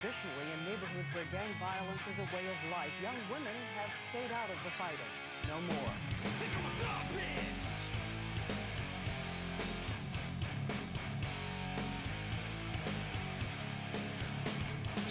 Additionally, in neighborhoods where gang violence is a way of life, young women have stayed out of the fighting. No more.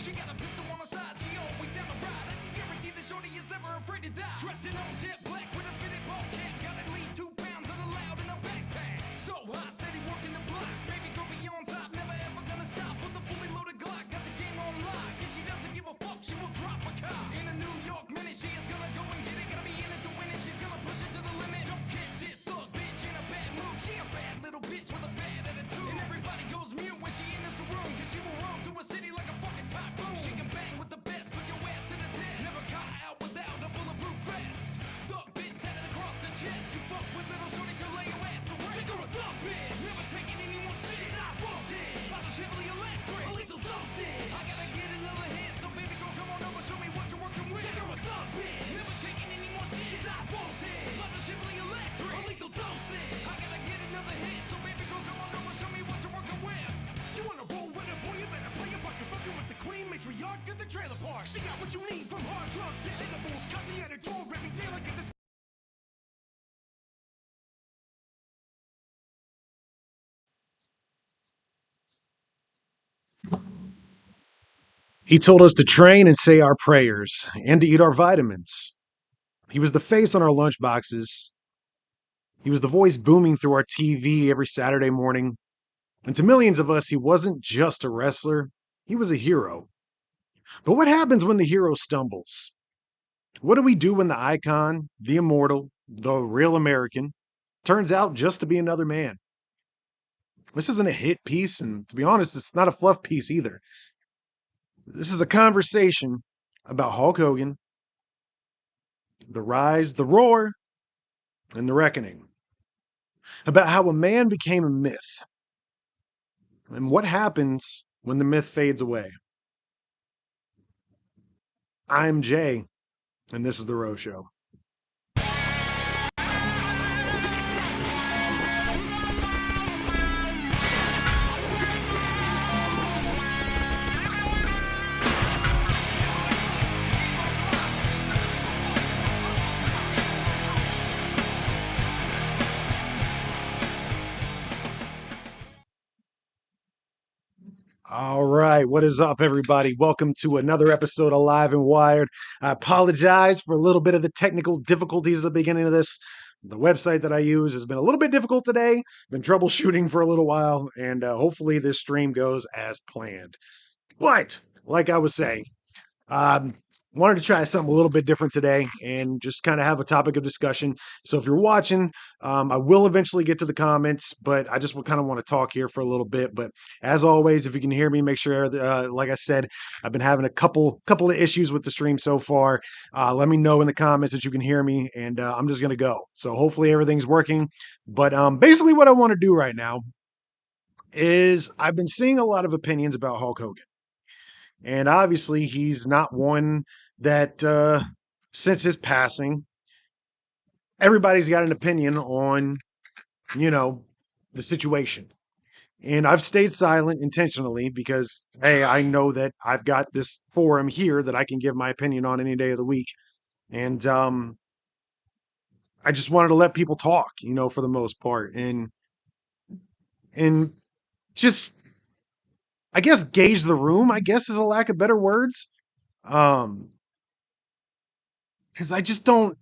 She got a pistol on her side, she always down the ride. I can guarantee the shorty is never afraid to die. Dressing on jet black with a fitted ball cap. Got at least 2 pounds of the loud in her backpack. So hot, steady working the block. Baby girl be on top, never ever gonna stop. With a fully loaded Glock, got the game on lock. If she doesn't give a fuck, she will drop a cop. In a New York minute, she is gonna go and get it. Gonna be in it to win it, she's gonna push it to the limit. Don't catch it, thug bitch in a bad mood. She a bad little bitch with a bad attitude. And everybody goes mute when she enters the room. Cause she will roam through a city like a fucking typhoon. She can bang with the best, put your ass to the test. Never caught out without a bulletproof vest. Thug bitch tatted across the chest. You fuck with little shorty, she'll lay your ass to rest. Think her a thug bitch, never taking any more shit. She's not wanted, positively electric, a lethal dosage. I gotta get another hit, so baby girl come on over, show me what you're working with. Think her a thug bitch, never taking any more shit. She's not wanted, positively electric, a lethal dosage. I gotta get another hit, so baby girl come on over, show me what you're working with. You wanna roll with a boy, you better play your part. You're fucking with the queen, matriarch of the trailer park. She got what you need, from hard drugs to edibles. Cut me at a door every day like it's a He told us to train and say our prayers and to eat our vitamins. He was the face on our lunch boxes. He was the voice booming through our TV every Saturday morning. And to millions of us, he wasn't just a wrestler, he was a hero. But what happens when the hero stumbles? What do we do when the icon, the immortal, the real American, turns out just to be another man? This isn't a hit piece, and to be honest, it's not a fluff piece either. This is a conversation about Hulk Hogan, the rise, the roar, and the reckoning. About how a man became a myth and what happens when the myth fades away. I'm Jay, and this is The Row Show. All right, what is up, everybody? Welcome to another episode of Live and Wired. I apologize for a little bit of the technical difficulties at the beginning of this. The website that I use has been a little bit difficult today, been troubleshooting for a little while, and hopefully this stream goes as planned. But, like I was saying, um, wanted to try something a little bit different today and just kind of have a topic of discussion. So if you're watching, I will eventually get to the comments, but I just kind of want to talk here for a little bit. But as always, if you can hear me, make sure, like I said, I've been having a couple of issues with the stream so far. Let me know in the comments that you can hear me, and I'm just gonna go. So hopefully everything's working. But basically, what I want to do right now is I've been seeing a lot of opinions about Hulk Hogan. And obviously, he's not one that, since his passing, everybody's got an opinion on, you know, the situation. And I've stayed silent intentionally because, hey, I know that I've got this forum here that I can give my opinion on any day of the week. And I just wanted to let people talk, for the most part. And just, I guess, gauge the room, I guess is a lack of better words. Um, because I just don't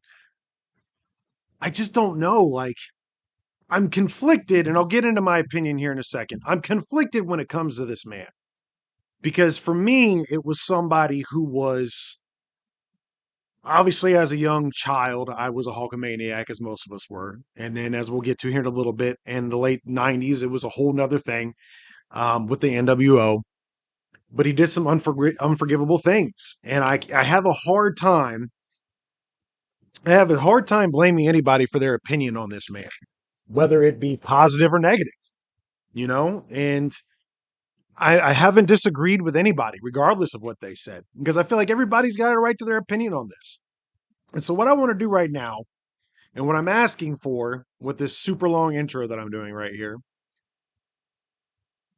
know. Like, I'm conflicted, and I'll get into my opinion here in a second. I'm conflicted when it comes to this man because for me, it was somebody who was obviously, as a young child, I was a Hulkamaniac, as most of us were. And then, as we'll get to here in a little bit, in the late 90s, it was a whole nother thing with the NWO. But he did some unforgivable things. And I have a hard time. I have a hard time blaming anybody for their opinion on this man, whether it be positive or negative, and I haven't disagreed with anybody, regardless of what they said, because I feel like everybody's got a right to their opinion on this. And so, what I want to do right now, and what I'm asking for with this super long intro that I'm doing right here,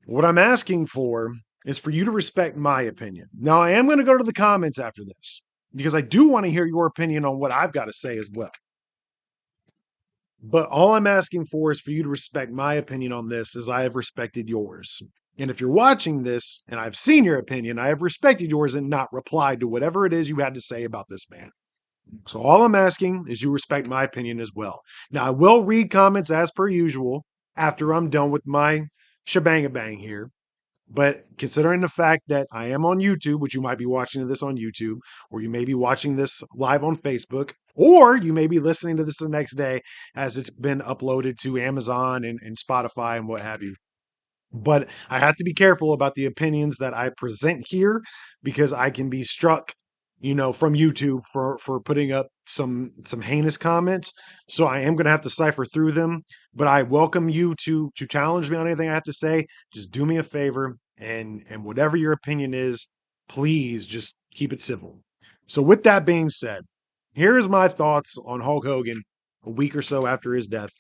what I'm asking for is for you to respect my opinion. Now, I am going to go to the comments after this because I do want to hear your opinion on what I've got to say as well. But all I'm asking for is for you to respect my opinion on this as I have respected yours. And if you're watching this and I've seen your opinion, I have respected yours and not replied to whatever it is you had to say about this man. So all I'm asking is you respect my opinion as well. Now, I will read comments as per usual after I'm done with my shebang-a-bang here. But considering the fact that I am on YouTube, which you might be watching this on YouTube, or you may be watching this live on Facebook, or you may be listening to this the next day as it's been uploaded to Amazon and Spotify and what have you. But I have to be careful about the opinions that I present here because I can be struck, from YouTube for putting up some heinous comments. So I am going to have to cipher through them. But I welcome you to challenge me on anything I have to say. Just do me a favor and whatever your opinion is, please just keep it civil. So with that being said, here is my thoughts on Hulk Hogan a week or so after his death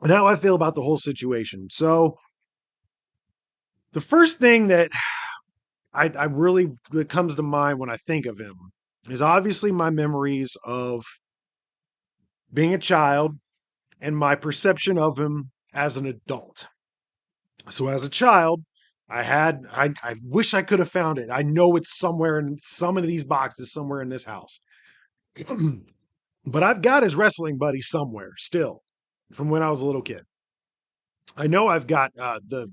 and how I feel about the whole situation. So the first thing that I really that comes to mind when I think of him is obviously my memories of being a child and my perception of him as an adult. So as a child, I wish I could have found it. I know it's somewhere in some of these boxes somewhere in this house. But I've got his wrestling buddy somewhere still from when I was a little kid. I know I've got the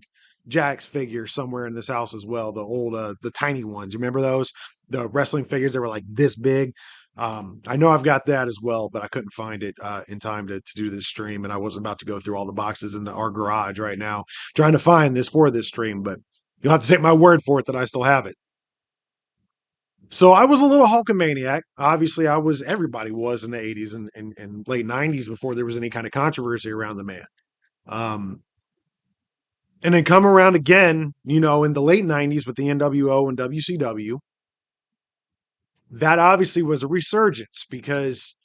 Jax figure somewhere in this house as well. The old, the tiny ones. You remember those? The wrestling figures that were like this big. I know I've got that as well, but I couldn't find it in time to do this stream, and I wasn't about to go through all the boxes in our garage right now trying to find this for this stream. But you'll have to take my word for it that I still have it. So I was a little Hulkamaniac. Obviously, everybody was in the 80s and late 90s before there was any kind of controversy around the man. And then come around again, in the late 90s with the NWO and WCW. That obviously was a resurgence because,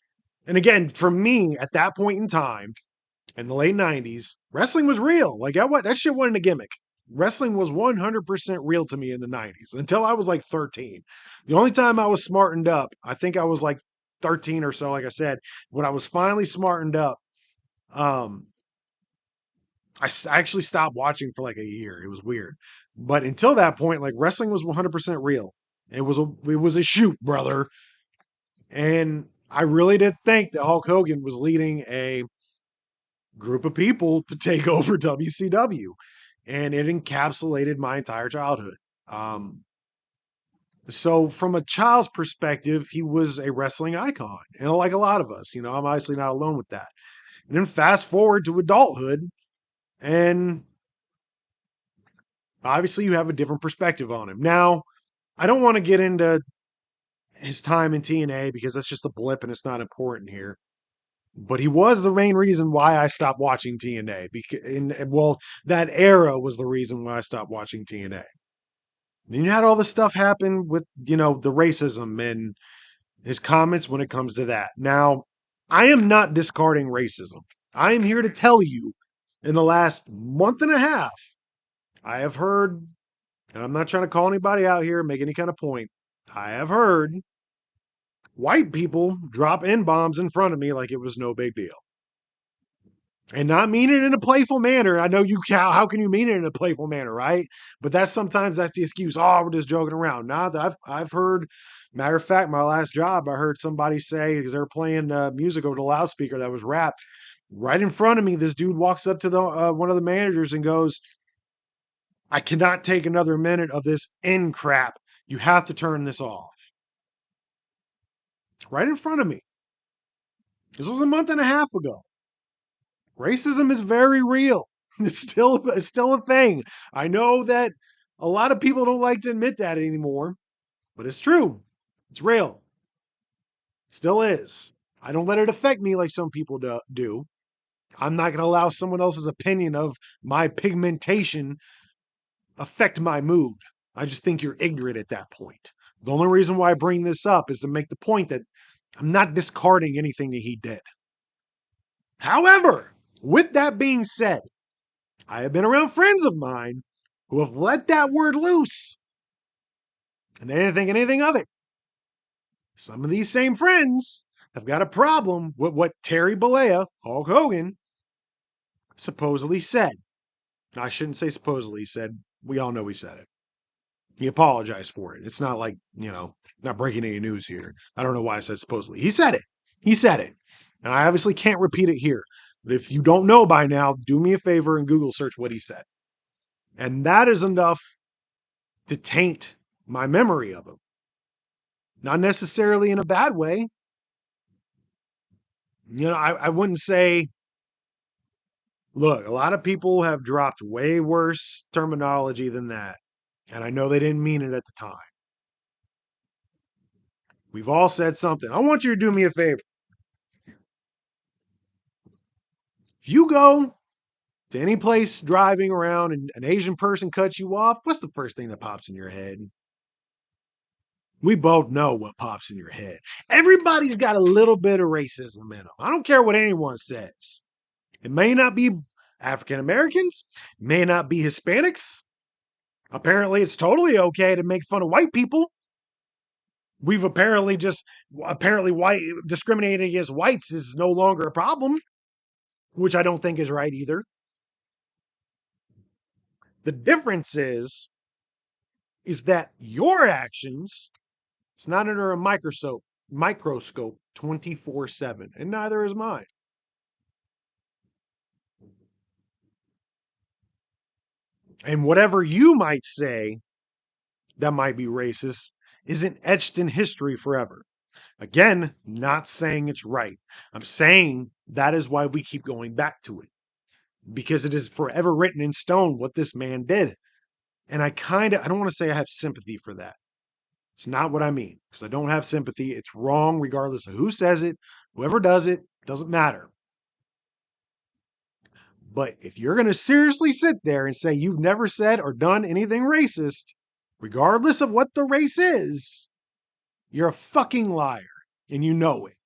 and again, for me at that point in time, in the late 90s, wrestling was real. Like that shit wasn't a gimmick. Wrestling was 100% real to me in the 90s until I was like 13. The only time I was smartened up, I think I was like 13 or so, like I said, when I was finally smartened up, I actually stopped watching for like a year. It was weird. But until that point, like wrestling was 100% real. It was a shoot, brother. And I really didn't think that Hulk Hogan was leading a group of people to take over WCW. And it encapsulated my entire childhood. So from a child's perspective, he was a wrestling icon. And like a lot of us, I'm obviously not alone with that. And then fast forward to adulthood, and obviously you have a different perspective on him. Now, I don't want to get into his time in TNA because that's just a blip and it's not important here. But he was the main reason why I stopped watching TNA. That era was the reason why I stopped watching TNA. And you had all this stuff happen with, the racism and his comments when it comes to that. Now, I am not discarding racism. I am here to tell you in the last month and a half, I have heard, and I'm not trying to call anybody out here, make any kind of point. I have heard white people drop N-bombs in front of me like it was no big deal. And not mean it in a playful manner. I know how can you mean it in a playful manner, right? But that's the excuse. Oh, we're just joking around. Nah, I've heard, matter of fact, my last job, I heard somebody say, because they were playing music over the loudspeaker that was rap, right in front of me, this dude walks up to the one of the managers and goes, I cannot take another minute of this N crap. You have to turn this off. Right in front of me. This was a month and a half ago. Racism is very real. It's still a thing. I know that a lot of people don't like to admit that anymore, but it's true. It's real. It still is. I don't let it affect me like some people do. I'm not going to allow someone else's opinion of my pigmentation affect my mood. I just think you're ignorant at that point. The only reason why I bring this up is to make the point that I'm not discarding anything that he did. However, with that being said, I have been around friends of mine who have let that word loose, and they didn't think anything of it. Some of these same friends have got a problem with what Terry Bollea, Hulk Hogan, supposedly said. I shouldn't say supposedly said. We all know he said it. He apologized for it. It's not like, not breaking any news here. I don't know why I said supposedly. He said it. He said it. And I obviously can't repeat it here. But if you don't know by now, do me a favor and Google search what he said. And that is enough to taint my memory of him. Not necessarily in a bad way. I wouldn't say, look, a lot of people have dropped way worse terminology than that. And I know they didn't mean it at the time. We've all said something. I want you to do me a favor. If you go to any place driving around and an Asian person cuts you off, what's the first thing that pops in your head? We both know what pops in your head. Everybody's got a little bit of racism in them. I don't care what anyone says. It may not be African Americans, may not be Hispanics. Apparently, it's totally okay to make fun of white people. We've apparently white discriminating against whites is no longer a problem, which I don't think is right either. The difference is that your actions, it's not under a microscope 24/7, and neither is mine. And whatever you might say that might be racist isn't etched in history forever. Again, not saying it's right. I'm saying that is why we keep going back to it, because it is forever written in stone what this man did. And I don't want to say I have sympathy for that. It's not what I mean, because I don't have sympathy. It's wrong regardless of who says it. Whoever does it, doesn't matter. But if you're going to seriously sit there and say you've never said or done anything racist, regardless of what the race is, you're a fucking liar, and you know it.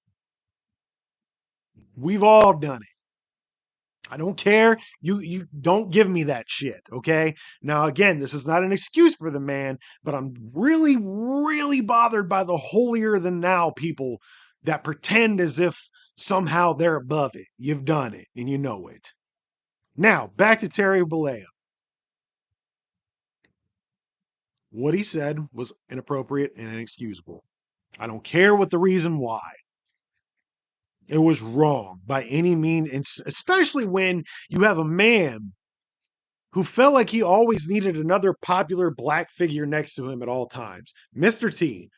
We've all done it. I don't care. You don't give me that shit, okay? Now, again, this is not an excuse for the man, but I'm really, really bothered by the holier-than-thou people that pretend as if somehow they're above it. You've done it, and you know it. Now, back to Terry Bollea. What he said was inappropriate and inexcusable. I don't care what the reason why. It was wrong by any means, and especially when you have a man who felt like he always needed another popular black figure next to him at all times. Mr. T,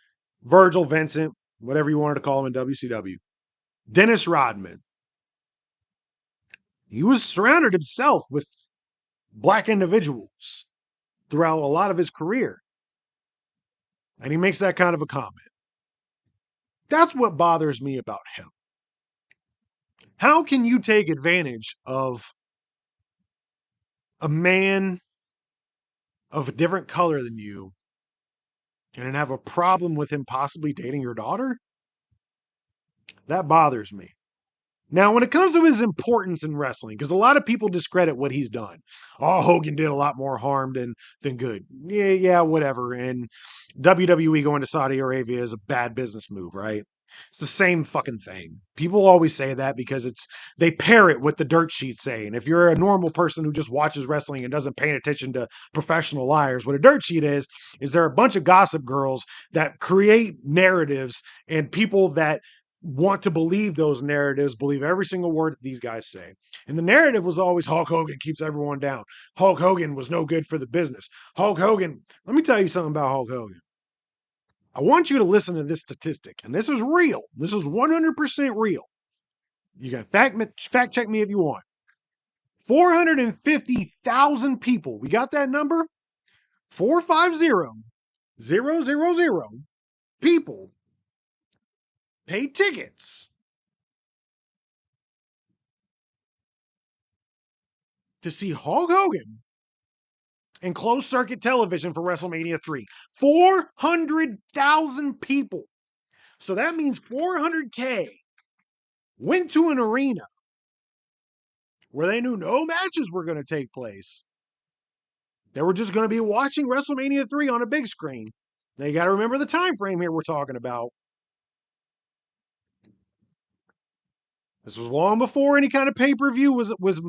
Virgil Vincent, whatever you wanted to call him in WCW, Dennis Rodman. He was surrounded himself with black individuals throughout a lot of his career. And he makes that kind of a comment. That's what bothers me about him. How can you take advantage of a man of a different color than you and then have a problem with him possibly dating your daughter? That bothers me. Now, when it comes to his importance in wrestling, because a lot of people discredit what he's done. Oh, Hogan did a lot more harm than good. Yeah, whatever. And WWE going to Saudi Arabia is a bad business move, right? It's the same fucking thing. People always say that because they pair it with the dirt sheets saying. If you're a normal person who just watches wrestling and doesn't pay attention to professional liars, what a dirt sheet is there a bunch of gossip girls that create narratives, and people that want to believe those narratives believe every single word that these guys say. And the narrative was always Hulk Hogan keeps everyone down. Hulk Hogan was no good for the business. Hulk Hogan, let me tell you something about Hulk Hogan. I want you to listen to this statistic, and this is real. This is 100% real. You can fact check me if you want. 450,000 people. We got that number? 450,000 people paid tickets to see Hulk Hogan in closed circuit television for WrestleMania 3. 400,000 people. So that means 400K went to an arena where they knew no matches were going to take place They were just going to be watching WrestleMania 3 on a big screen. Now you got to remember the time frame here we're talking about. This was long before any kind of pay-per-view was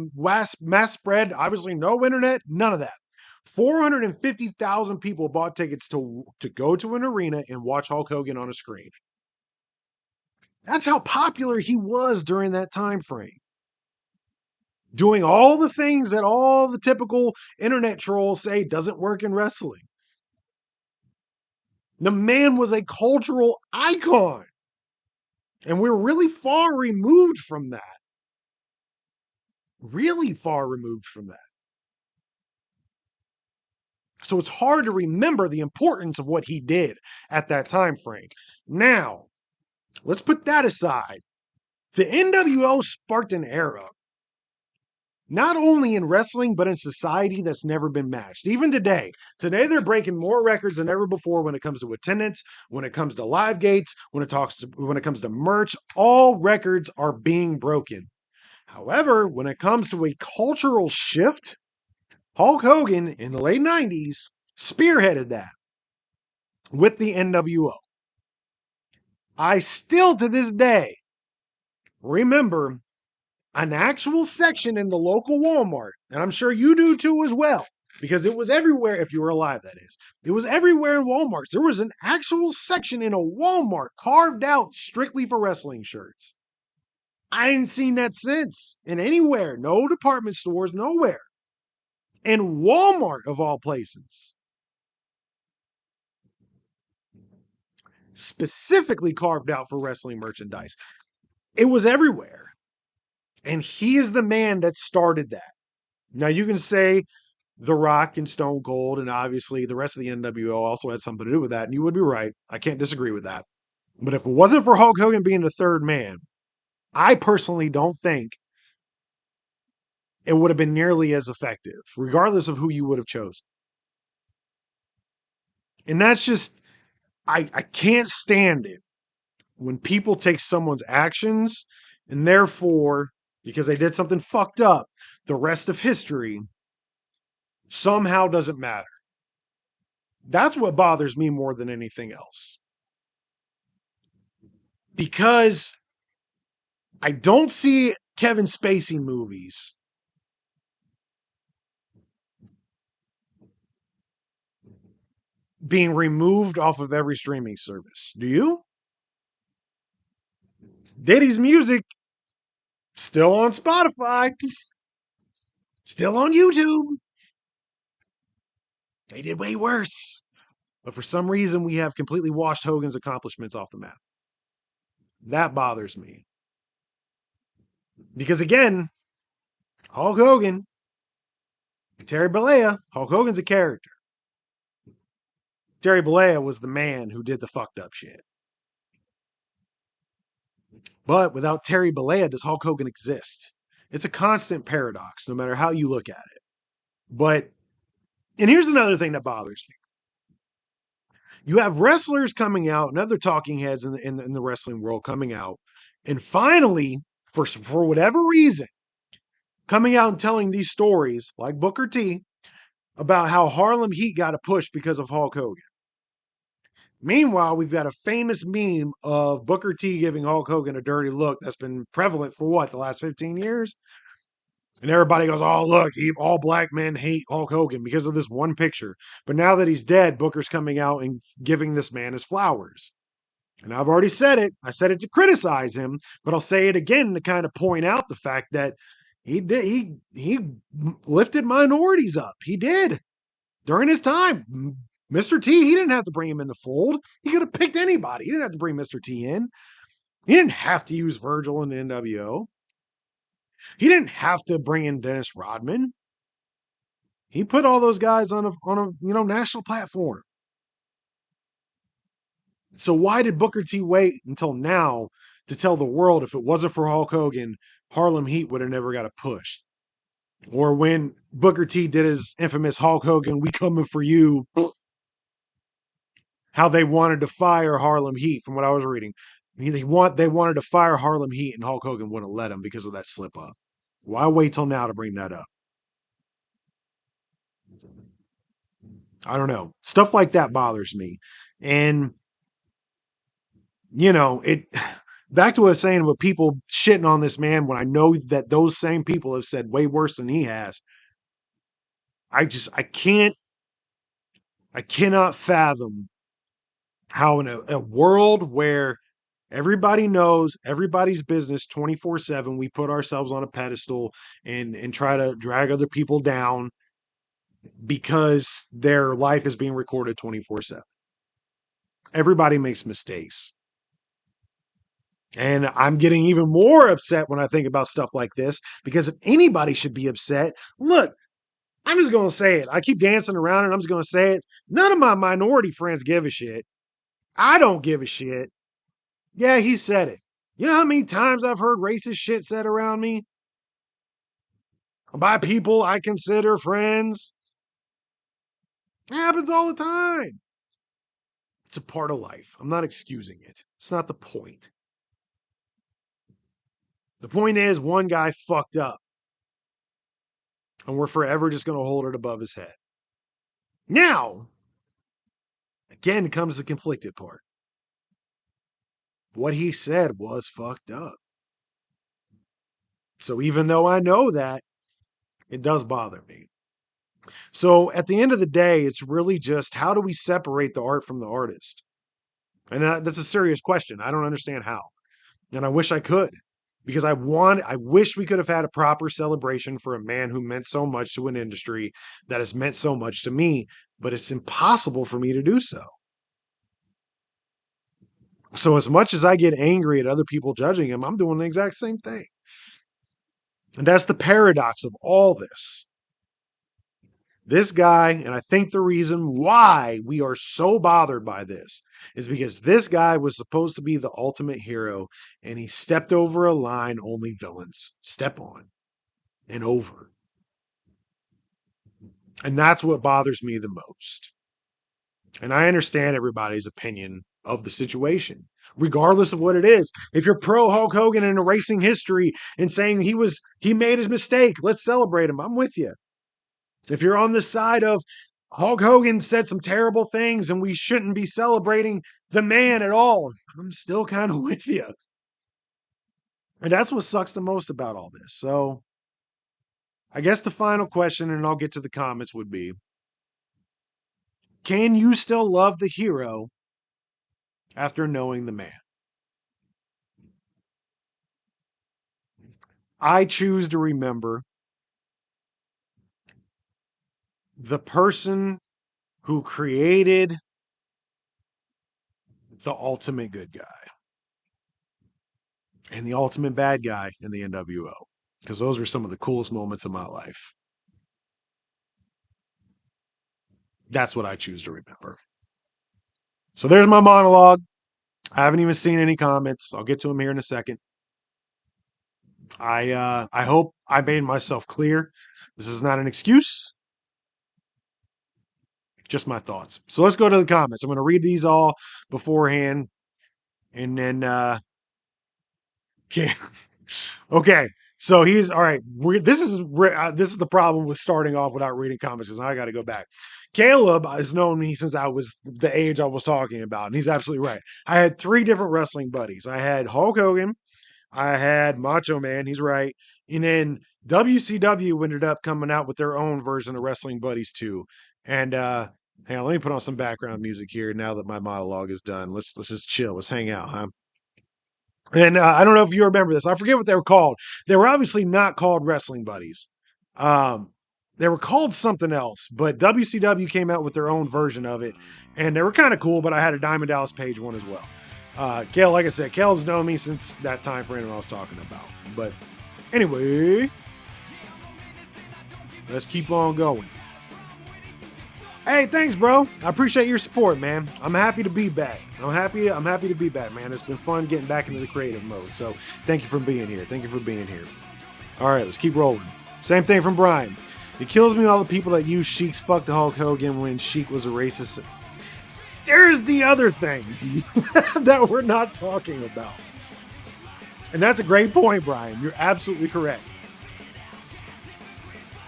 mass spread. Obviously, no internet, none of that. 450,000 people bought tickets to go to an arena and watch Hulk Hogan on a screen. That's how popular he was during that time frame. Doing all the things that all the typical internet trolls say doesn't work in wrestling. The man was a cultural icon. And we're really far removed from that. Really far removed from that. So it's hard to remember the importance of what he did at that time frame. Now, let's put that aside. The NWO sparked an era, not only in wrestling, but in society that's never been matched. Even today. Today, they're breaking more records than ever before when it comes to attendance, when it comes to live gates, when it comes to merch. All records are being broken. However, when it comes to a cultural shift, Hulk Hogan in the late 90s spearheaded that with the NWO. I still to this day remember an actual section in the local Walmart, and I'm sure you do too as well, because it was everywhere, if you were alive, that is. It was everywhere in Walmarts. There was an actual section in a Walmart carved out strictly for wrestling shirts. I ain't seen that since in anywhere. No department stores, nowhere. And Walmart, of all places, specifically carved out for wrestling merchandise. It was everywhere. And he is the man that started that. Now, you can say The Rock and Stone Cold, and obviously the rest of the NWO also had something to do with that, and you would be right. I can't disagree with that. But if it wasn't for Hulk Hogan being the third man, I personally don't think it would have been nearly as effective, regardless of who you would have chosen. And that's just, I can't stand it when people take someone's actions and therefore, because they did something fucked up, the rest of history somehow doesn't matter. That's what bothers me more than anything else. Because I don't see Kevin Spacey movies being removed off of every streaming service. Do you? Diddy's music still on Spotify, still on YouTube. They did way worse. But for some reason, we have completely washed Hogan's accomplishments off the map. That bothers me. Because again, Hulk Hogan, Terry Bollea, Hulk Hogan's a character. Terry Bollea was the man who did the fucked up shit. But without Terry Bollea, does Hulk Hogan exist? It's a constant paradox, no matter how you look at it. But, and here's another thing that bothers me. You have wrestlers coming out and other talking heads in the wrestling world coming out, and finally, for whatever reason, coming out and telling these stories, like Booker T, about how Harlem Heat got a push because of Hulk Hogan. Meanwhile, we've got a famous meme of Booker T giving Hulk Hogan a dirty look that's been prevalent for what, the last 15 years? And everybody goes, oh, look, all black men hate Hulk Hogan because of this one picture. But now that he's dead, Booker's coming out and giving this man his flowers. And I've already said it. I said it to criticize him, but I'll say it again to kind of point out the fact that he lifted minorities up. He did. During his time. Mr. T, he didn't have to bring him in the fold. He could have picked anybody. He didn't have to bring Mr. T in. He didn't have to use Virgil in the NWO. He didn't have to bring in Dennis Rodman. He put all those guys on a national platform. So why did Booker T wait until now to tell the world if it wasn't for Hulk Hogan, Harlem Heat would have never got a push? Or when Booker T did his infamous Hulk Hogan, we coming for you, how they wanted to fire Harlem Heat from what I was reading. They wanted to fire Harlem Heat and Hulk Hogan wouldn't let him because of that slip up. Why wait till now to bring that up? I don't know. Stuff like that bothers me. And, it back to what I was saying with people shitting on this man when I know that those same people have said way worse than he has. I cannot fathom how in a world where everybody knows everybody's business 24/7, we put ourselves on a pedestal and try to drag other people down because their life is being recorded 24/7. Everybody makes mistakes. And I'm getting even more upset when I think about stuff like this because if anybody should be upset, look, I'm just going to say it. I keep dancing around and I'm just going to say it. None of my minority friends give a shit. I don't give a shit. Yeah, he said it. You know how many times I've heard racist shit said around me by people I consider friends? It happens all the time. It's a part of life. I'm not excusing it. It's not the point. The point is, one guy fucked up. And we're forever just going to hold it above his head. Now, again comes the conflicted part. What he said was fucked up. So even though I know that, it does bother me. So at the end of the day, it's really just how do we separate the art from the artist? And that's a serious question. I don't understand how. And I wish I could. Because I wish we could have had a proper celebration for a man who meant so much to an industry that has meant so much to me, but it's impossible for me to do so. So as much as I get angry at other people judging him, I'm doing the exact same thing. And that's the paradox of all this. This guy, and I think the reason why we are so bothered by this is because this guy was supposed to be the ultimate hero, and he stepped over a line only villains step on and over. And that's what bothers me the most. And I understand everybody's opinion of the situation, regardless of what it is. If you're pro Hulk Hogan and erasing history and saying he made his mistake, let's celebrate him. I'm with you. If you're on the side of Hulk Hogan said some terrible things and we shouldn't be celebrating the man at all, I'm still kind of with you. And that's what sucks the most about all this. So I guess the final question, and I'll get to the comments, would be, can you still love the hero after knowing the man? I choose to remember the person who created the ultimate good guy and the ultimate bad guy in the NWO, because those were some of the coolest moments of my life. That's what I choose to remember. So there's my monologue. I haven't even seen any comments. I'll get to them here in a second. I hope I made myself clear. This is not an excuse. Just my thoughts. So let's go to the comments. I'm going to read these all beforehand, and then okay. So he's all right. This is the problem with starting off without reading comments, because I got to go back. Caleb has known me since I was the age I was talking about, and he's absolutely right. I had 3 different wrestling buddies. I had Hulk Hogan, I had Macho Man, he's right, and then WCW ended up coming out with their own version of Wrestling Buddies too. And hang on, let me put on some background music here now that my monologue is done. Let's just chill. Let's hang out, huh? And I don't know if you remember this. I forget what they were called. They were obviously not called Wrestling Buddies. They were called something else, but WCW came out with their own version of it, and they were kind of cool, but I had a Diamond Dallas Page one as well. Caleb, like I said, Caleb's known me since that time frame I was talking about. But anyway, let's keep on going. Hey, thanks, bro. I appreciate your support, man. I'm happy to be back. I'm happy to be back, man. It's been fun getting back into the creative mode. So thank you for being here. Thank you for being here. All right, let's keep rolling. Same thing from Brian. It kills me all the people that use Sheik's fuck the Hulk Hogan when Sheik was a racist. There's the other thing that we're not talking about. And that's a great point, Brian. You're absolutely correct.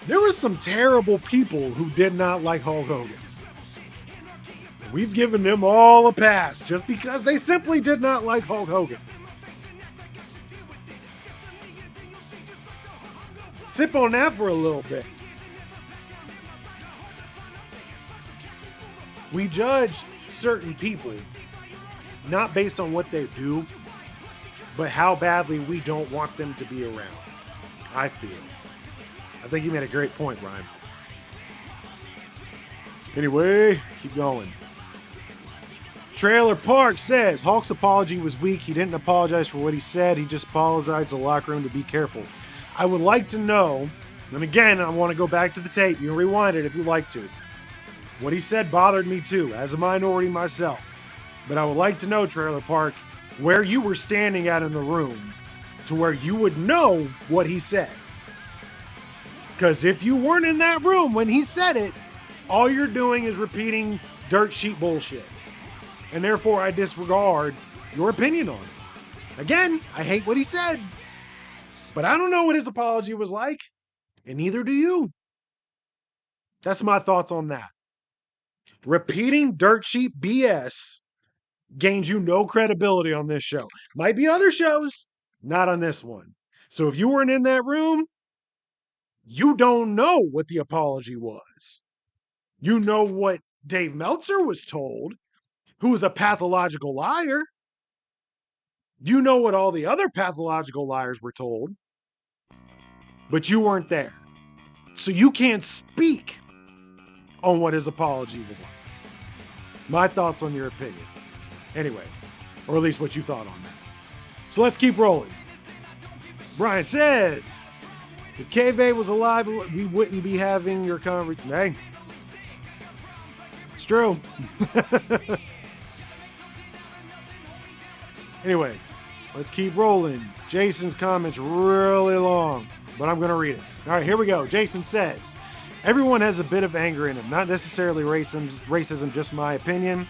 There were some terrible people who did not like Hulk Hogan. We've given them all a pass just because they simply did not like Hulk Hogan. Sip on that for a little bit. We judge certain people not based on what they do, but how badly we don't want them to be around. I feel. I think you made a great point, Ryan. Anyway, keep going. Trailer Park says Hulk's apology was weak. He didn't apologize for what he said. He just apologized to the locker room to be careful. I would like to know, and again, I want to go back to the tape. You can rewind it if you like to. What he said bothered me too, as a minority myself. But I would like to know, Trailer Park, where you were standing at in the room to where you would know what he said. Because if you weren't in that room when he said it, all you're doing is repeating dirt sheet bullshit. And therefore, I disregard your opinion on it. Again, I hate what he said. But I don't know what his apology was like. And neither do you. That's my thoughts on that. Repeating dirt sheet BS gains you no credibility on this show. Might be other shows, not on this one. So if you weren't in that room, you don't know what the apology was. You know what Dave Meltzer was told, who is a pathological liar. You know what all the other pathological liars were told, but you weren't there. So you can't speak on what his apology was like. My thoughts on your opinion. Anyway, or at least what you thought on that. So let's keep rolling. Brian says, if K-Bay was alive, we wouldn't be having your conversation. Hey, it's true. Anyway, let's keep rolling. Jason's comment's really long, but I'm going to read it. All right, here we go. Jason says, everyone has a bit of anger in them, not necessarily racism, just my opinion.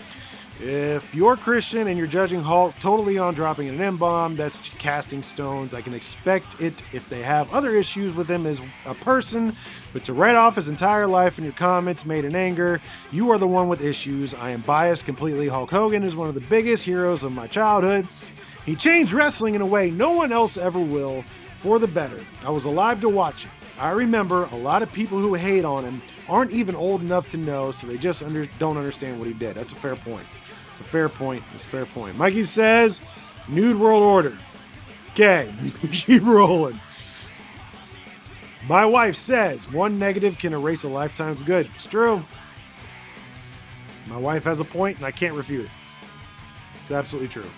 If you're Christian and you're judging Hulk totally on dropping an M-bomb, that's casting stones. I can expect it if they have other issues with him as a person, but to write off his entire life in your comments made in anger, you are the one with issues. I am biased completely. Hulk Hogan is one of the biggest heroes of my childhood. He changed wrestling in a way no one else ever will, for the better. I was alive to watch it. I remember a lot of people who hate on him aren't even old enough to know, so they just don't understand what he did. That's a fair point. It's a fair point. It's a fair point. Mikey says, Nude World Order. Okay, keep rolling. My wife says, one negative can erase a lifetime of good. It's true. My wife has a point, and I can't refute it. It's absolutely true.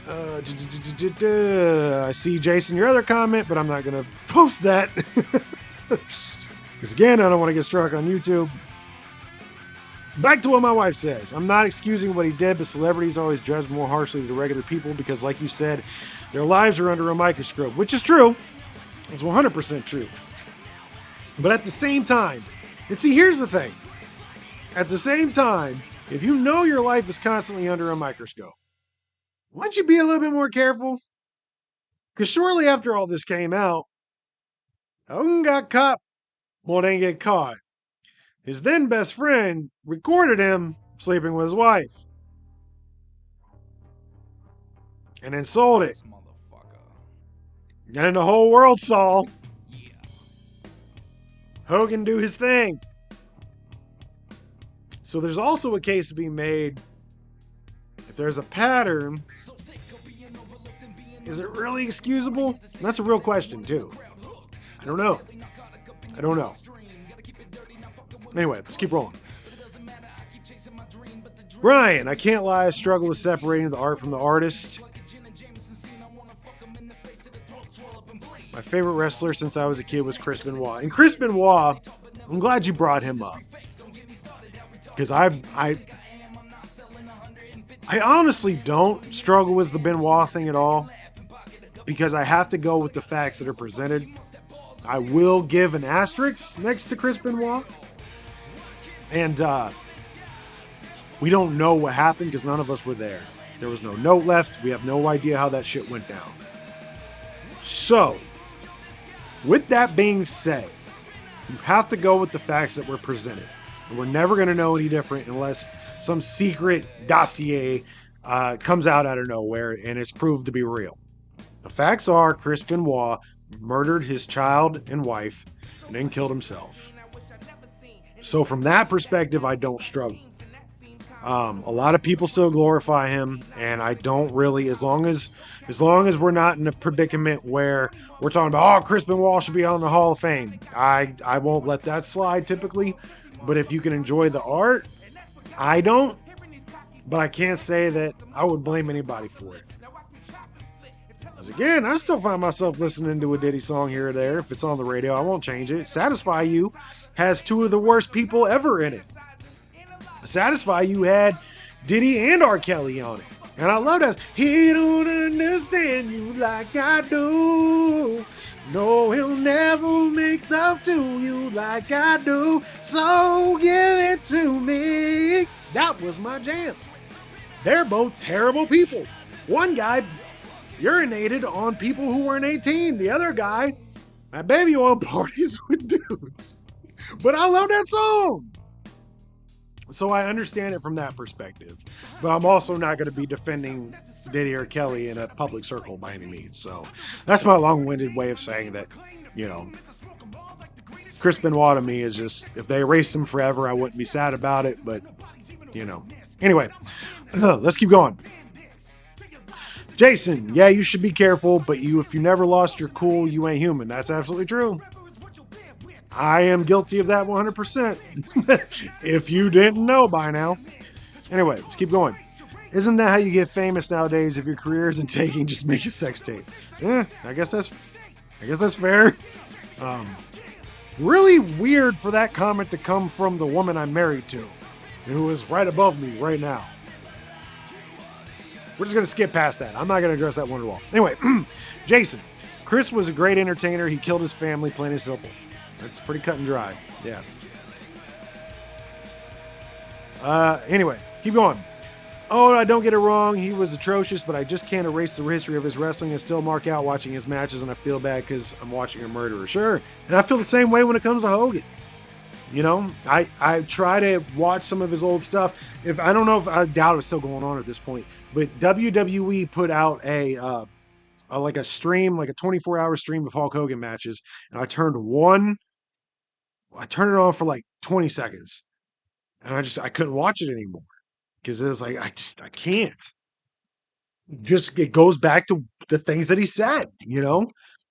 I see, Jason, your other comment, but I'm not going to post that. Because again, I don't want to get struck on YouTube. Back to what my wife says. I'm not excusing what he did, but celebrities are always judged more harshly than regular people because, like you said, their lives are under a microscope, which is true. It's 100% true. But at the same time, and see, here's the thing. At the same time, if you know your life is constantly under a microscope, why don't you be a little bit more careful? Because shortly after all this came out, Hogan got caught. Well, didn't get caught. His then best friend recorded him sleeping with his wife. And then sold it. And then the whole world saw Hogan do his thing. So there's also a case to be made. If there's a pattern, is it really excusable? And that's a real question too. I don't know. Anyway, let's keep rolling. Brian, I can't lie, I struggle with separating the art from the artist. My favorite wrestler since I was a kid was Chris Benoit. And Chris Benoit, I'm glad you brought him up. Because I honestly don't struggle with the Benoit thing at all. Because I have to go with the facts that are presented. I will give an asterisk next to Chris Benoit. And we don't know what happened because none of us were there. There was no note left. We have no idea how that shit went down. So, with that being said, you have to go with the facts that were presented. And we're never going to know any different unless some secret dossier comes out of nowhere and it's proved to be real. The facts are Chris Benoit murdered his child and wife and then killed himself. So from that perspective, I don't struggle. A lot of people still glorify him, and I don't really. As long as we're not in a predicament where we're talking about, oh, Chris Benoit should be on the Hall of Fame, I won't let that slide typically. But if you can enjoy the art, I don't. But I can't say that I would blame anybody for it. Because again, I still find myself listening to a Diddy song here or there. If it's on the radio, I won't change it. Satisfy You has two of the worst people ever in it. Satisfy You had Diddy and R. Kelly on it. And I love that. He don't understand you like I do. No, he'll never make love to you like I do. So give it to me. That was my jam. They're both terrible people. One guy urinated on people who weren't 18. The other guy had baby oil parties with dudes. But I love that song. So I understand it from that perspective. But I'm also not going to be defending Diddy or Kelly in a public circle by any means. So that's my long-winded way of saying that, Chris Benoit to me is just, if they erased him forever, I wouldn't be sad about it. But, Anyway, let's keep going. Jason, yeah, you should be careful, but if you never lost your cool, you ain't human. That's absolutely true. I am guilty of that 100%. If you didn't know by now. Anyway, let's keep going. Isn't that how you get famous nowadays? If your career isn't taking, just make a sex tape. I guess that's fair. Really weird for that comment to come from the woman I'm married to, who is right above me right now. We're just going to skip past that. I'm not going to address that one at all. Anyway, Jason. Chris was a great entertainer. He killed his family, plain and simple. That's pretty cut and dry. Yeah. Anyway, keep going. Oh, I don't get it wrong. He was atrocious, but I just can't erase the history of his wrestling and still mark out watching his matches, and I feel bad because I'm watching a murderer. Sure. And I feel the same way when it comes to Hogan. I try to watch some of his old stuff. I don't know if I doubt it's still going on at this point, but WWE put out like a stream, like a 24-hour stream of Hulk Hogan matches, and I turned it on for like 20 seconds, and I couldn't watch it anymore because it was like I can't. Just it goes back to the things that he said.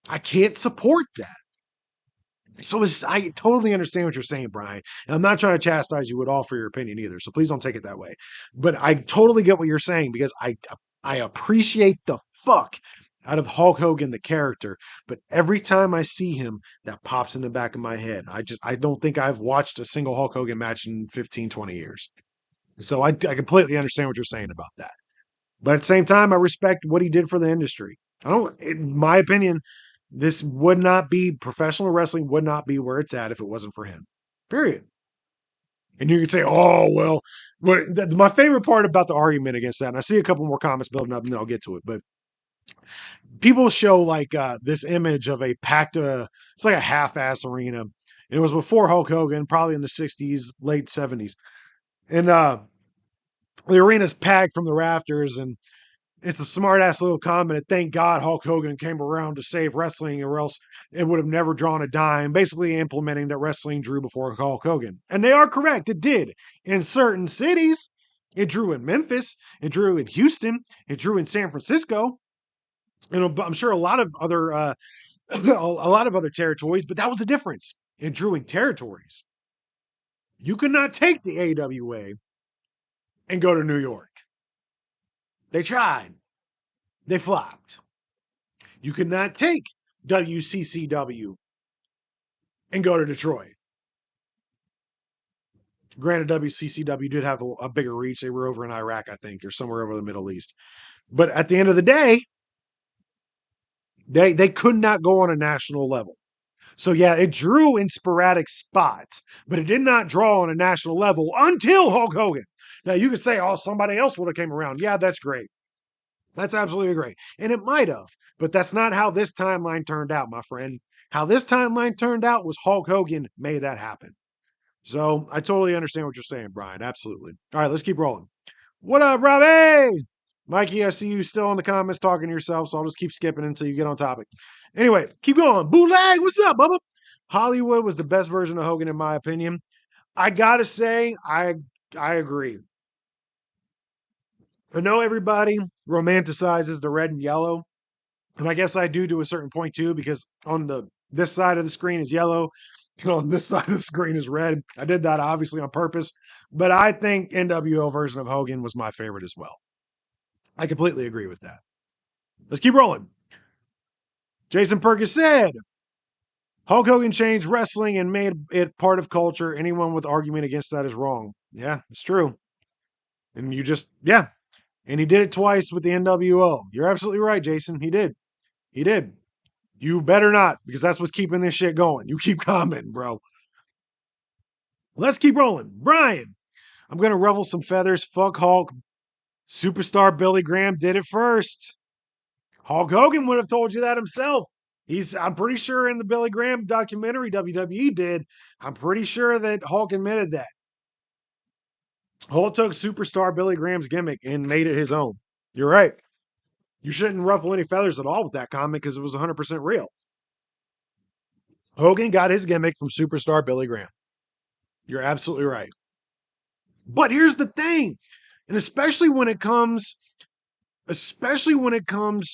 I can't support that. So I totally understand what you're saying, Brian. And I'm not trying to chastise you at all for your opinion either. So please don't take it that way. But I totally get what you're saying because I appreciate the fuck out of Hulk Hogan, the character. But every time I see him, that pops in the back of my head. I don't think I've watched a single Hulk Hogan match in 15, 20 years. So I completely understand what you're saying about that. But at the same time, I respect what he did for the industry. In my opinion, professional wrestling would not be where it's at if it wasn't for him. Period. And you could say, oh, well, my favorite part about the argument against that, and I see a couple more comments building up and then I'll get to it, but people show like this image of a packed, it's like a half-ass arena. And it was before Hulk Hogan, probably in the 60s, late 70s. And the arena's packed from the rafters, and it's a smart-ass little comment. Thank God Hulk Hogan came around to save wrestling, or else it would have never drawn a dime, basically implementing that wrestling drew before Hulk Hogan. And they are correct. It did. In certain cities, it drew in Memphis, it drew in Houston, it drew in San Francisco, and I'm sure a lot of other territories, but that was the difference. It drew in territories. You could not take the AWA and go to New York. They tried. They flopped. You could not take WCCW and go to Detroit. Granted, WCCW did have a bigger reach. They were over in Iraq, I think, or somewhere over the Middle East. But at the end of the day, they could not go on a national level. So yeah, it drew in sporadic spots, but it did not draw on a national level until Hulk Hogan. Now you could say, oh, somebody else would have came around. Yeah, that's great. That's absolutely great. And it might have, but that's not how this timeline turned out, my friend. How this timeline turned out was Hulk Hogan made that happen. So I totally understand what you're saying, Brian. Absolutely. All right, let's keep rolling. What up, Robbie? Mikey, I see you still in the comments talking to yourself, so I'll just keep skipping until you get on topic. Anyway, keep going. Bootleg, what's up, Bubba? Hollywood was the best version of Hogan, in my opinion. I gotta say, I agree. I know everybody romanticizes the red and yellow, and I guess I do to a certain point too, because on this side of the screen is yellow, on this side of the screen is red. I did that obviously on purpose, but I think NWO version of Hogan was my favorite as well. I completely agree with that. Let's keep rolling. Jason Perkins said, Hulk Hogan changed wrestling and made it part of culture. Anyone with argument against that is wrong. Yeah, it's true. And yeah. And he did it twice with the NWO. You're absolutely right, Jason. He did. He did. You better not, because that's what's keeping this shit going. You keep commenting, bro. Let's keep rolling. Brian, I'm going to ruffle some feathers. Fuck Hulk. Superstar Billy Graham did it first. Hulk Hogan would have told you that himself. I'm pretty sure in the Billy Graham documentary WWE did, I'm pretty sure that Hulk admitted that. Hulk took superstar Billy Graham's gimmick and made it his own. You're right. You shouldn't ruffle any feathers at all with that comment because it was 100% real. Hogan got his gimmick from superstar Billy Graham. You're absolutely right. But here's the thing, and especially when it comes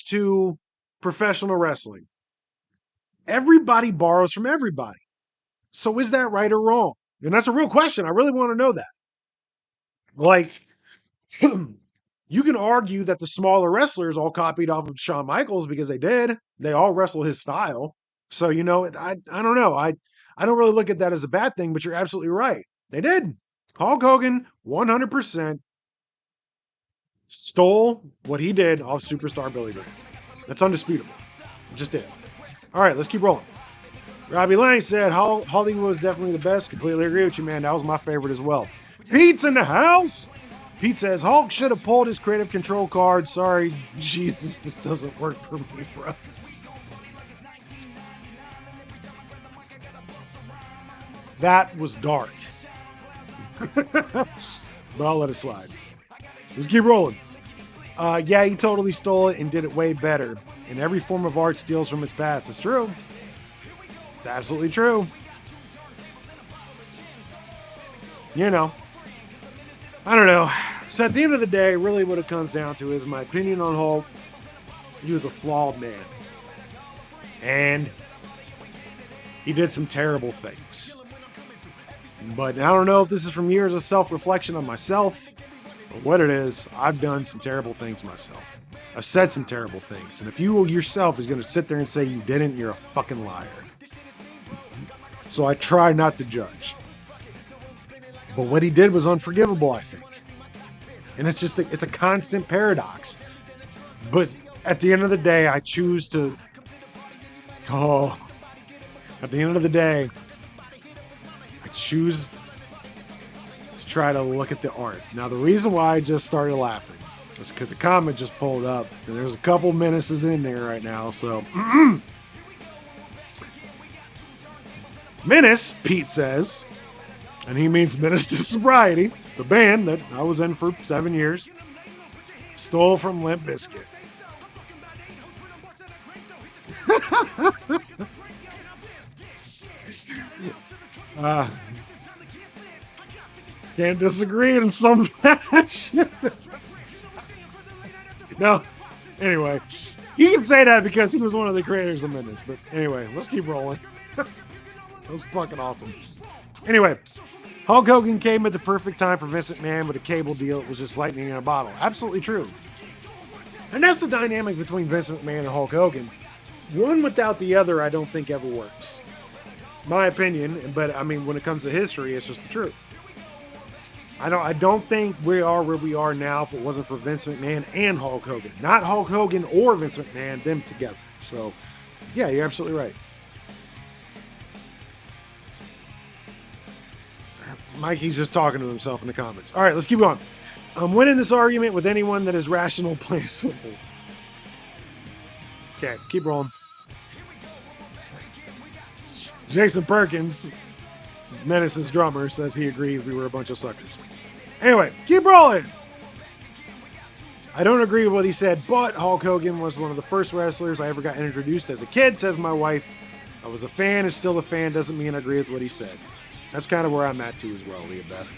to professional wrestling, everybody borrows from everybody. So is that right or wrong? And that's a real question. I really want to know that. Like, you can argue that the smaller wrestlers all copied off of Shawn Michaels because they did. They all wrestle his style. So, I don't know. I don't really look at that as a bad thing, but you're absolutely right. They did. Hulk Hogan, 100%, stole what he did off superstar Billy Graham. That's undisputable. It just is. All right, let's keep rolling. Robbie Lang said, Hollywood was definitely the best. Completely agree with you, man. That was my favorite as well. Pete's in the house. Pete says, Hulk should have pulled his creative control card. Sorry, Jesus, this doesn't work for me, bro. That was dark. But I'll let it slide. Let's keep rolling. Yeah, he totally stole it and did it way better. And every form of art steals from its past. It's true. It's absolutely true. I don't know. So at the end of the day, really what it comes down to is my opinion on Hulk. He was a flawed man. And he did some terrible things. But I don't know if this is from years of self-reflection on myself or what it is. I've done some terrible things myself. I've said some terrible things. And if you yourself is going to sit there and say you didn't, you're a fucking liar. So I try not to judge. But what he did was unforgivable, I think. And it's a constant paradox. But at the end of the day, I choose to... At the end of the day, I choose to try to look at the art. Now, the reason why I just started laughing is because a comment just pulled up. And there's a couple menaces in there right now, so... Menace, Pete says... And he means Menace to Sobriety, the band that I was in for 7 years, stole from Limp Bizkit. Can't disagree in some fashion. No, anyway, you can say that because he was one of the creators of Menace. But anyway, let's keep rolling. That was fucking awesome. Anyway, Hulk Hogan came at the perfect time for Vince McMahon with a cable deal. It was just lightning in a bottle. Absolutely true. And that's the dynamic between Vince McMahon and Hulk Hogan. One without the other, I don't think ever works. My opinion, but I mean, when it comes to history, it's just the truth. I don't think we are where we are now if it wasn't for Vince McMahon and Hulk Hogan. Not Hulk Hogan or Vince McMahon, them together. So, yeah, you're absolutely right. Mikey's just talking to himself in the comments. All right, let's keep going. I'm winning this argument with anyone that is rational, plain simple. Okay, keep rolling. Jason Perkins. Menace's drummer says he agrees we were a bunch of suckers. Anyway, keep rolling. I don't agree with what he said, but Hulk Hogan was one of the first wrestlers I ever got introduced as a kid, says my wife. I was a fan and still a fan, doesn't mean I agree with what he said. That's kind of where I'm at too as well, Leah Beth.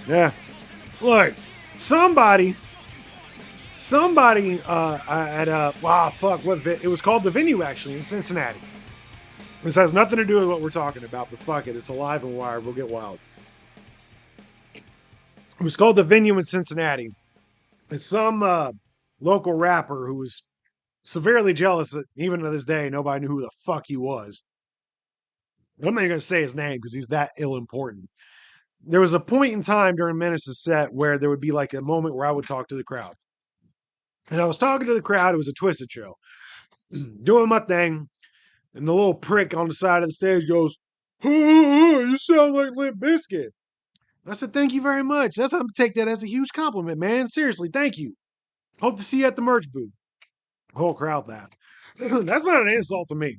Yeah. Look, somebody it was called The Venue actually in Cincinnati. This has nothing to do with what we're talking about, but fuck it, it's alive and wired. We'll get wild. It was called The Venue in Cincinnati. And some local rapper who was severely jealous that even to this day, nobody knew who the fuck he was. I'm not even going to say his name because he's that ill-important. There was a point in time during Menace's set where there would be like a moment where I would talk to the crowd. And I was talking to the crowd. It was a Twisted show. Doing my thing. And the little prick on the side of the stage goes, you sound like Limp Bizkit. I said, thank you very much. I'm going to take that as a huge compliment, man. Seriously, thank you. Hope to see you at the merch booth. The whole crowd laughed. That's not an insult to me.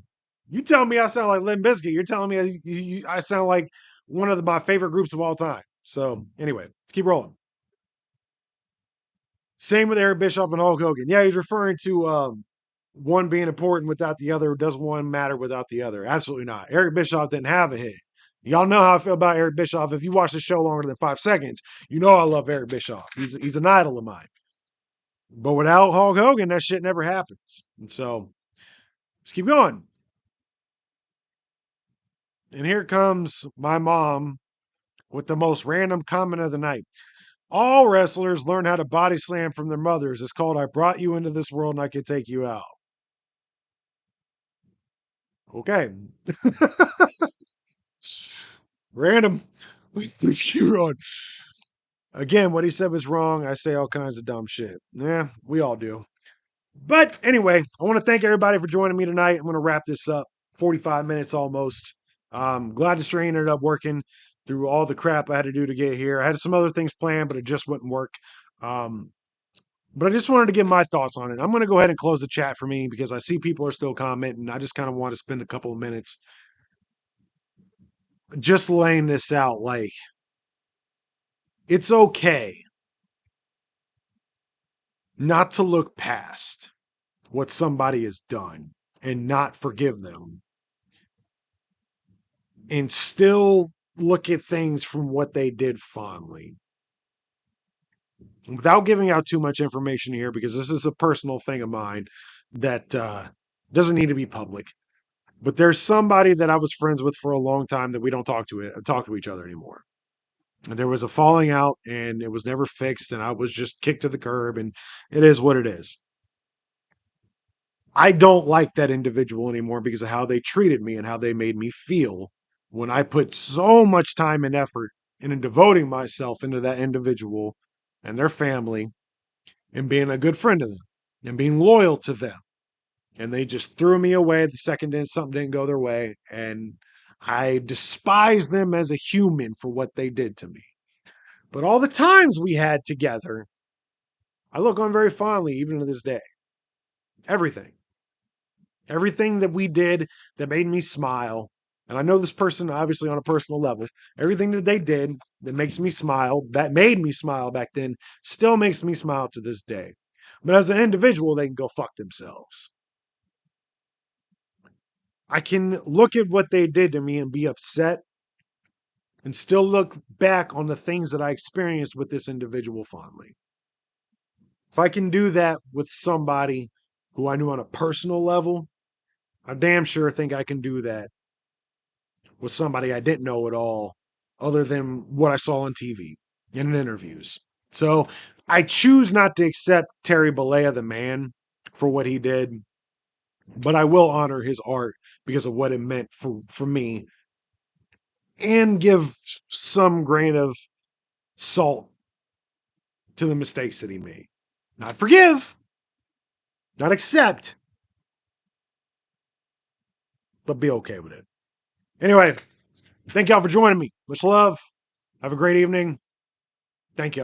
You tell me I sound like Limp Bizkit. You're telling me I sound like one of my favorite groups of all time. So anyway, let's keep rolling. Same with Eric Bischoff and Hulk Hogan. Yeah, he's referring to one being important without the other. Does one matter without the other? Absolutely not. Eric Bischoff didn't have a hit. Y'all know how I feel about Eric Bischoff. If you watch the show longer than 5 seconds, you know I love Eric Bischoff. He's an idol of mine. But without Hulk Hogan, that shit never happens. And so let's keep going. And here comes my mom with the most random comment of the night. All wrestlers learn how to body slam from their mothers. It's called I brought you into this world and I can take you out. Okay. Random. Let's keep going. Again, what he said was wrong. I say all kinds of dumb shit. Yeah, we all do. But anyway, I want to thank everybody for joining me tonight. I'm going to wrap this up. 45 minutes almost. Glad the stream ended up working through all the crap I had to do to get here. I had some other things planned, but it just wouldn't work. But I just wanted to give my thoughts on it. I'm going to go ahead and close the chat for me because I see people are still commenting. I just kind of want to spend a couple of minutes just laying this out. Like, it's okay not to look past what somebody has done and not forgive them and still look at things from what they did fondly. Without giving out too much information here, because this is a personal thing of mine that doesn't need to be public. But there's somebody that I was friends with for a long time that we don't talk to each other anymore. And there was a falling out, and it was never fixed, and I was just kicked to the curb, and it is what it is. I don't like that individual anymore because of how they treated me and how they made me feel when I put so much time and effort into devoting myself into that individual and their family and being a good friend to them and being loyal to them. And they just threw me away the second something didn't go their way. And I despise them as a human for what they did to me. But all the times we had together, I look on very fondly, even to this day. Everything. Everything that we did that made me smile. And I know this person, obviously, on a personal level. Everything that they did that makes me smile, that made me smile back then, still makes me smile to this day. But as an individual, they can go fuck themselves. I can look at what they did to me and be upset and still look back on the things that I experienced with this individual fondly. If I can do that with somebody who I knew on a personal level, I damn sure think I can do that with somebody I didn't know at all, other than what I saw on TV and in interviews. So I choose not to accept Terry Bollea, the man, for what he did, but I will honor his art because of what it meant for me and give some grain of salt to the mistakes that he made. Not forgive, not accept, but be okay with it. Anyway, thank y'all for joining me. Much love. Have a great evening. Thank you.